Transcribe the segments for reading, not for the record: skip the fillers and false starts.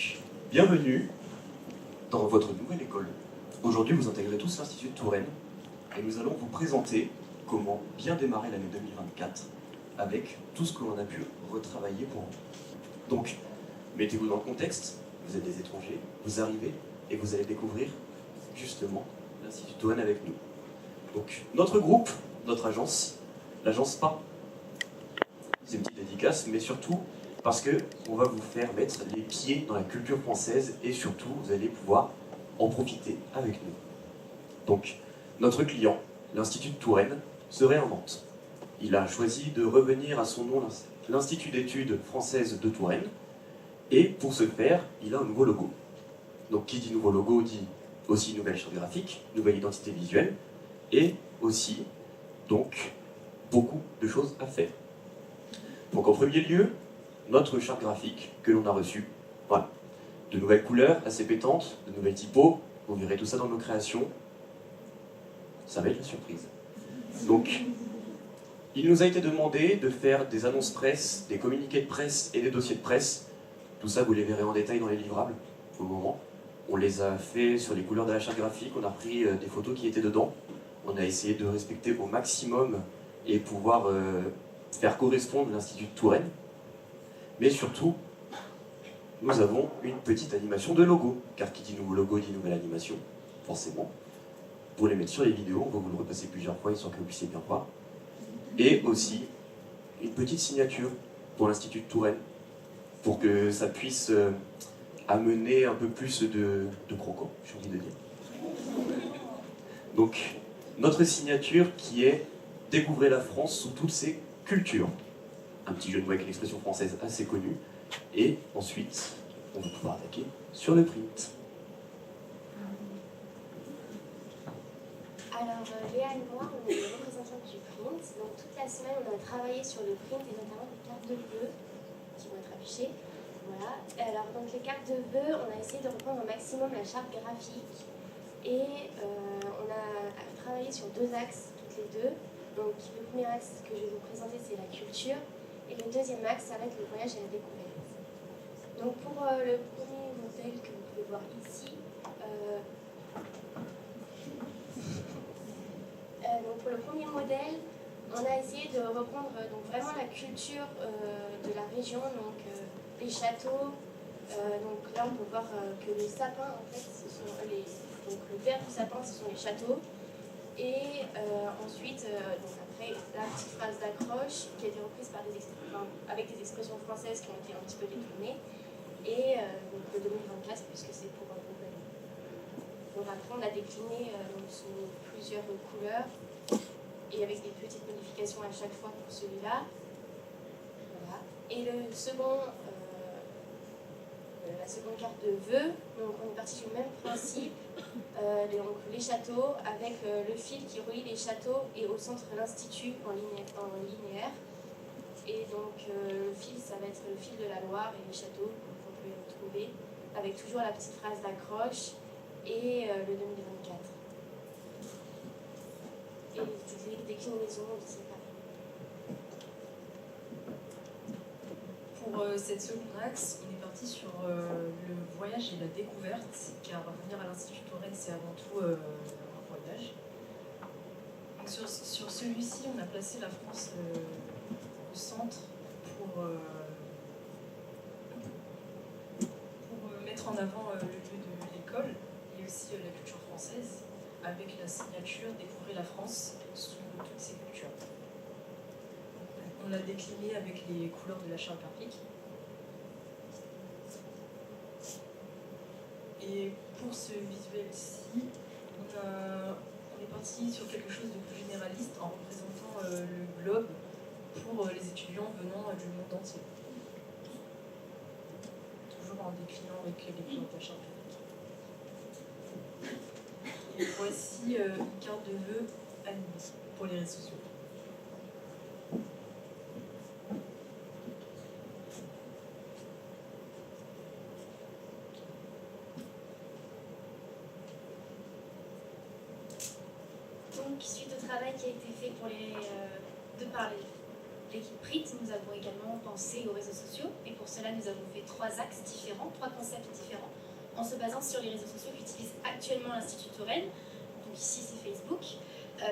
Donc, bienvenue dans votre nouvelle école. Aujourd'hui, vous intégrez tous l'Institut de Touraine et nous allons vous présenter comment bien démarrer l'année 2024 avec tout ce que l'on a pu retravailler pour vous. Donc, mettez-vous dans le contexte, vous êtes des étrangers, vous arrivez et vous allez découvrir justement l'Institut de Touraine avec nous. Donc, notre groupe, notre agence, l'agence SPA, c'est une petite dédicace, mais surtout parce qu'on va vous faire mettre les pieds dans la culture française et surtout, vous allez pouvoir en profiter avec nous. Donc, notre client, l'Institut de Touraine, se réinvente. Il a choisi de revenir à son nom, l'Institut d'études françaises de Touraine, et pour ce faire, il a un nouveau logo. Donc, qui dit nouveau logo dit aussi nouvelle charte graphique, nouvelle identité visuelle, et aussi, donc, beaucoup de choses à faire. Donc, en premier lieu, notre charte graphique que l'on a reçue. Voilà. De nouvelles couleurs assez pétantes, de nouvelles typos, vous verrez tout ça dans nos créations. Ça va être la surprise. Donc, il nous a été demandé de faire des annonces presse, des communiqués de presse et des dossiers de presse. Tout ça, vous les verrez en détail dans les livrables, pour le moment. On les a fait sur les couleurs de la charte graphique, on a pris des photos qui étaient dedans. On a essayé de respecter au maximum et pouvoir faire correspondre l'Institut de Touraine. Mais surtout, nous avons une petite animation de logo, car qui dit nouveau logo dit nouvelle animation, forcément. Pour les mettre sur les vidéos, on va vous le repasser plusieurs fois, histoire que vous puissiez bien voir. Et aussi, une petite signature pour l'Institut de Touraine, pour que ça puisse amener un peu plus de croquant, j'ai envie de dire. Donc, notre signature qui est « Découvrez la France sous toutes ses cultures ». Un petit jeu de mots avec une expression française assez connue. Et ensuite, on va pouvoir attaquer sur le print. Alors, Léa et moi, on est les représentants du print. Donc, toute la semaine, on a travaillé sur le print et notamment les cartes de vœux qui vont être affichées. Voilà. Alors, donc, les cartes de vœux, on a essayé de reprendre au maximum la charte graphique. Et on a travaillé sur deux axes, toutes les deux. Donc, le premier axe que je vais vous présenter, c'est la culture. Et le deuxième axe, ça va être le voyage et la découverte. Donc, pour le premier modèle que vous pouvez voir ici, donc pour le premier modèle, on a essayé de reprendre donc vraiment la culture de la région, donc les châteaux. Donc là, on peut voir que les sapins, en fait, ce sont donc le vert du sapin, ce sont les châteaux. Et ensuite, donc après, la petite phrase d'accroche qui a été reprise par avec des expressions françaises qui ont été un petit peu détournées. Et donc le 2024, puisque c'est pour nouvelle. Donc après, on a décliné sous plusieurs couleurs et avec des petites modifications à chaque fois pour celui-là. Voilà. Et le second, la seconde carte de vœux, donc on est parti du même principe, donc les châteaux avec le fil qui relie les châteaux et au centre l'Institut en linéaire. Et donc le fil, ça va être le fil de la Loire et les châteaux, donc on peut les retrouver, avec toujours la petite phrase d'accroche et le 2024. Et les déclinaisons aussi, pareil. Pour cette seconde axe, on est parti sur le voyage et la découverte, car venir à l'Institut de Touraine, c'est avant tout un voyage. Donc sur celui-ci, on a placé la France au centre pour mettre en avant le lieu de l'école et aussi la culture française, avec la signature « Découvrez la France sous toutes ses cultures ». On l'a décliné avec les couleurs de la charte graphique. Et pour ce visuel-ci, on est parti sur quelque chose de plus généraliste en représentant le globe pour les étudiants venant du monde entier. Toujours en déclinant avec les couleurs de la charte graphique. Et voici une carte de vœux animée pour les réseaux sociaux. Donc, suite au travail qui a été fait pour les deux par l'équipe RIT, nous avons également pensé aux réseaux sociaux et pour cela nous avons fait 3 axes différents, 3 concepts différents en se basant sur les réseaux sociaux qu'utilise actuellement l'Institut Touraine. Donc ici c'est Facebook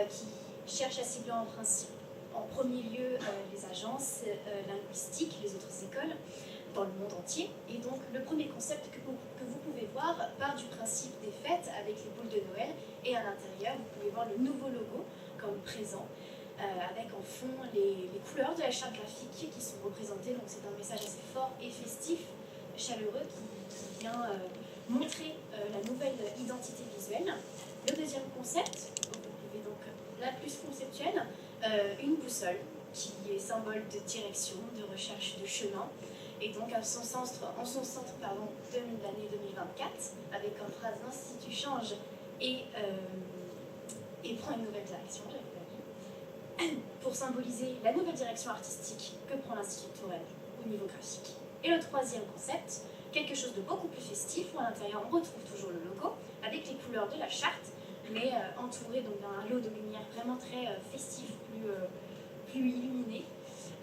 qui cherche à cibler en principe en premier lieu les agences linguistiques, les autres écoles dans le monde entier. Et donc le premier concept que vous pouvez voir part du principe des fêtes avec les boules de Noël et à l'intérieur vous pouvez voir le nouveau logo comme présent avec en fond les couleurs de la charte graphique qui sont représentées. Donc c'est un message assez fort et festif, chaleureux qui vient montrer la nouvelle identité visuelle. Le deuxième concept, vous pouvez donc la plus conceptuelle, une boussole qui est symbole de direction, de recherche de chemin. Et donc en son centre de l'année 2024, avec comme phrase l'Institut change et prend une nouvelle direction, pour symboliser la nouvelle direction artistique que prend l'Institut Touraine au niveau graphique. Et le troisième concept, quelque chose de beaucoup plus festif, où à l'intérieur on retrouve toujours le logo, avec les couleurs de la charte, mais entouré donc d'un halo de lumière vraiment très festif, plus illuminé,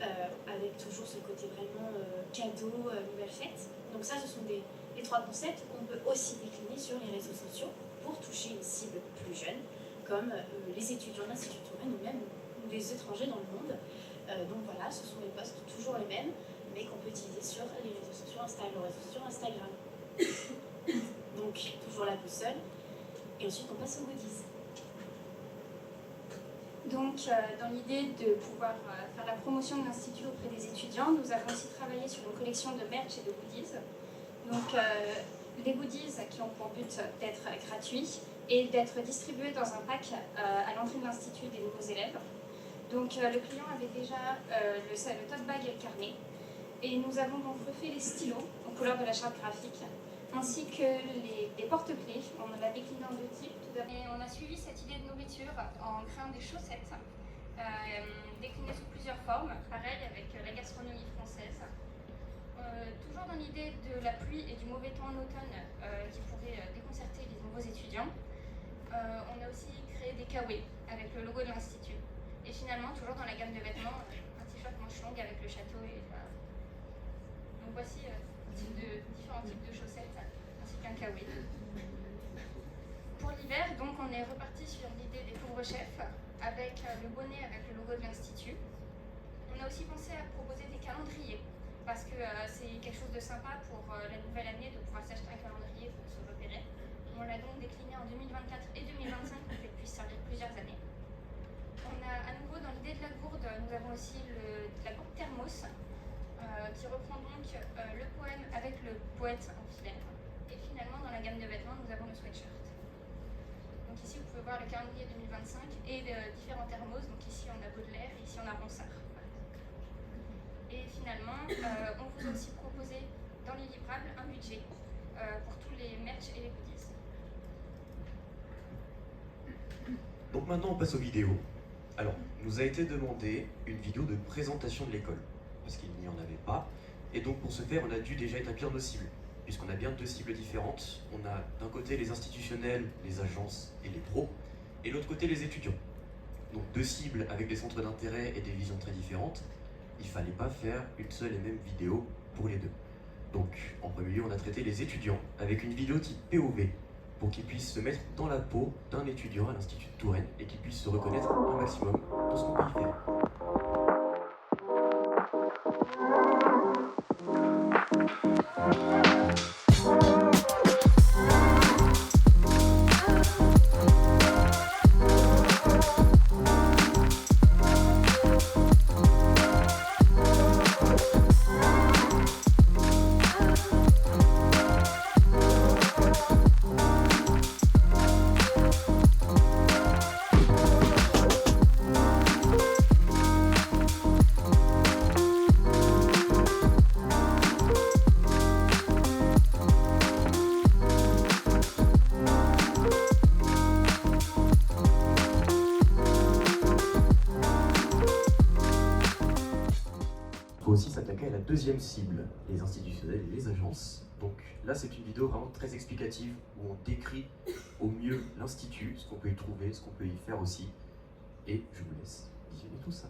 avec toujours ce côté vraiment cadeau, nouvelle fête. Donc ça, ce sont les 3 concepts qu'on peut aussi décliner sur les réseaux sociaux pour toucher une cible plus jeune, comme les étudiants de l'Institut Touraine ou même des étrangers dans le monde. Donc voilà, ce sont les posts toujours les mêmes, mais qu'on peut utiliser sur les réseaux sociaux, Instagram. Donc toujours la boussole, et ensuite on passe aux goodies. Donc, dans l'idée de pouvoir faire la promotion de l'Institut auprès des étudiants, nous avons aussi travaillé sur une collection de merch et de goodies. Donc, les goodies qui ont pour but d'être gratuits et d'être distribués dans un pack à l'entrée de l'Institut des nouveaux élèves. Donc, le client avait déjà le tote bag et le carnet. Et nous avons donc refait les stylos aux couleurs de la charte graphique, ainsi que les porte-clés. On l'a décliné en 2 types. Et on a suivi cette idée de nourriture en créant des chaussettes déclinées sous plusieurs formes, pareil avec la gastronomie française. Toujours dans l'idée de la pluie et du mauvais temps en automne qui pourrait déconcerter les nouveaux étudiants, on a aussi créé des kawaii avec le logo de l'Institut. Et finalement, toujours dans la gamme de vêtements, un t-shirt manche longue avec le château. Donc voici différents types de chaussettes ainsi qu'un kawaii. Pour l'hiver, donc, on est reparti sur l'idée des couvre-chefs avec le bonnet avec le logo de l'Institut. On a aussi pensé à proposer des calendriers parce que c'est quelque chose de sympa pour la nouvelle année de pouvoir s'acheter un calendrier pour se repérer. On l'a donc décliné en 2024 et 2025 pour qu'elle puisse servir plusieurs années. On a à nouveau dans l'idée de la gourde, nous avons aussi la gourde thermos qui reprend donc le poème avec le poète en filaire. Et finalement, dans la gamme de vêtements, nous avons le sweatshirt. Donc ici, vous pouvez voir le calendrier 2025 et différents thermos. Donc ici, on a Baudelaire et ici, on a Ronsard. Et finalement, on vous a aussi proposé dans les livrables un budget pour tous les merch et les goodies. Donc maintenant, on passe aux vidéos. Alors, nous a été demandé une vidéo de présentation de l'école, parce qu'il n'y en avait pas. Et donc, pour ce faire, on a dû déjà établir nos cibles, puisqu'on a bien 2 cibles différentes. On a d'un côté les institutionnels, les agences et les pros, et de l'autre côté les étudiants. Donc 2 cibles avec des centres d'intérêt et des visions très différentes. Il ne fallait pas faire une seule et même vidéo pour les 2. Donc, en premier lieu, on a traité les étudiants avec une vidéo type POV, pour qu'ils puissent se mettre dans la peau d'un étudiant à l'Institut de Touraine et qu'ils puissent se reconnaître un maximum dans ce qu'on peut y faire. Il faut aussi s'attaquer à la deuxième cible, les institutionnels et les agences. Donc là, c'est une vidéo vraiment très explicative où on décrit au mieux l'institut, ce qu'on peut y trouver, ce qu'on peut y faire aussi. Et je vous laisse visionner tout ça.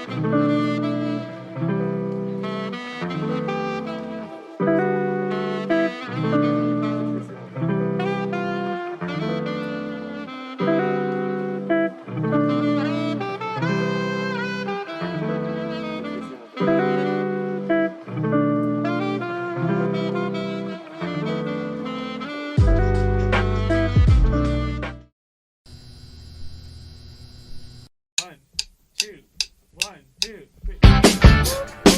One, two, 1, 2, 3.